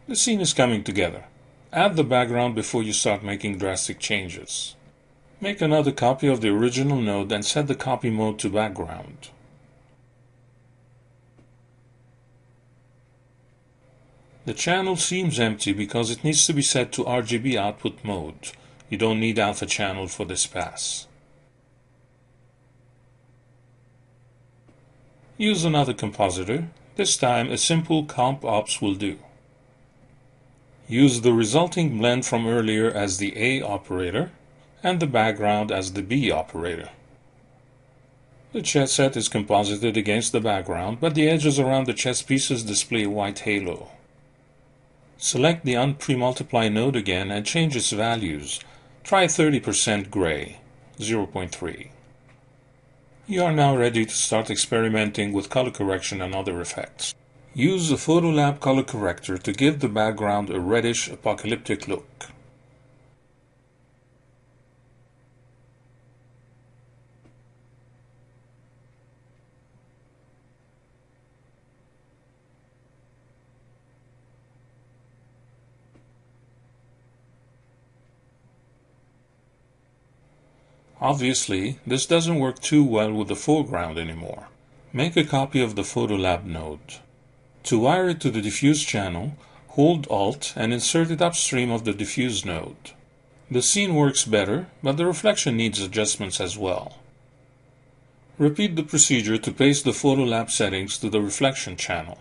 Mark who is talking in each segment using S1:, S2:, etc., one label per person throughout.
S1: The scene is coming together. Add the background before you start making drastic changes. Make another copy of the original node and set the copy mode to background. The channel seems empty because it needs to be set to RGB output mode. You don't need alpha channel for this pass. Use another compositor. This time a simple comp ops will do. Use the resulting blend from earlier as the A operator and the background as the B operator. The chess set is composited against the background, but the edges around the chess pieces display a white halo. Select the unpremultiply node again and change its values. Try 30% gray, 0.3. You are now ready to start experimenting with color correction and other effects. Use the Photolab color corrector to give the background a reddish, apocalyptic look. Obviously, this doesn't work too well with the foreground anymore. Make a copy of the Photolab node. To wire it to the diffuse channel, hold Alt and insert it upstream of the diffuse node. The scene works better, but the reflection needs adjustments as well. Repeat the procedure to paste the Photolab settings to the reflection channel.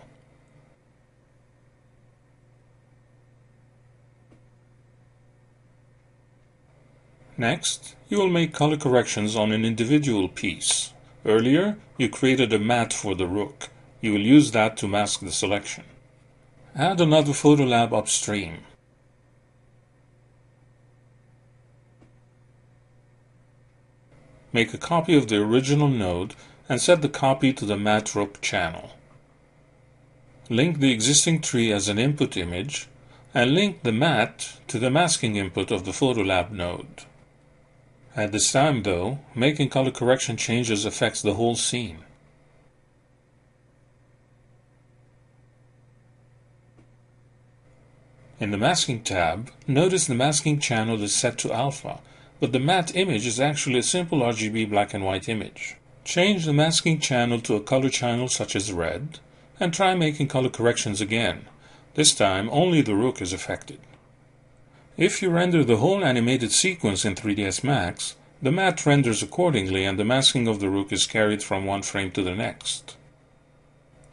S1: Next, you will make color corrections on an individual piece. Earlier, you created a matte for the rook. You will use that to mask the selection. Add another Photolab upstream. Make a copy of the original node and set the copy to the matte rook channel. Link the existing tree as an input image and link the matte to the masking input of the Photolab node. At this time, though, making color correction changes affects the whole scene. In the Masking tab, notice the masking channel is set to alpha, but the matte image is actually a simple RGB black and white image. Change the masking channel to a color channel such as red, and try making color corrections again. This time, only the rook is affected. If you render the whole animated sequence in 3ds Max, the matte renders accordingly and the masking of the rook is carried from one frame to the next.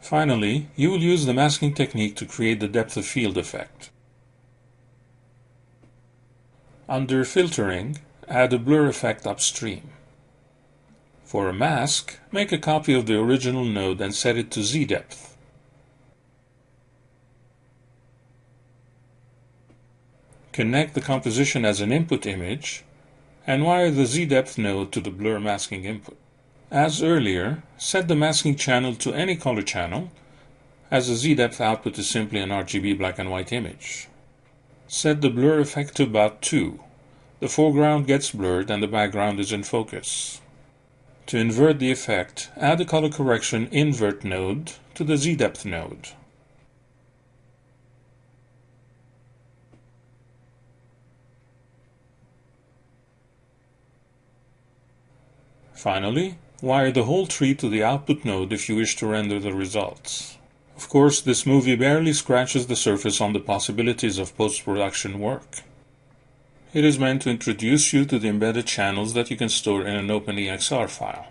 S1: Finally, you will use the masking technique to create the depth of field effect. Under Filtering, add a blur effect upstream. For a mask, make a copy of the original node and set it to Z-depth. Connect the composition as an input image and wire the Z-depth node to the blur masking input. As earlier, set the masking channel to any color channel, as the Z-depth output is simply an RGB black and white image. Set the blur effect to about 2. The foreground gets blurred and the background is in focus. To invert the effect, add a color correction invert node to the Z-depth node. Finally, wire the whole tree to the output node if you wish to render the results. Of course, this movie barely scratches the surface on the possibilities of post-production work. It is meant to introduce you to the embedded channels that you can store in an OpenEXR file.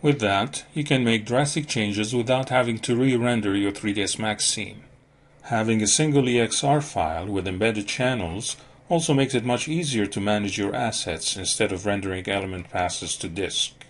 S1: With that, you can make drastic changes without having to re-render your 3ds Max scene. Having a single EXR file with embedded channels also makes it much easier to manage your assets instead of rendering element passes to disk.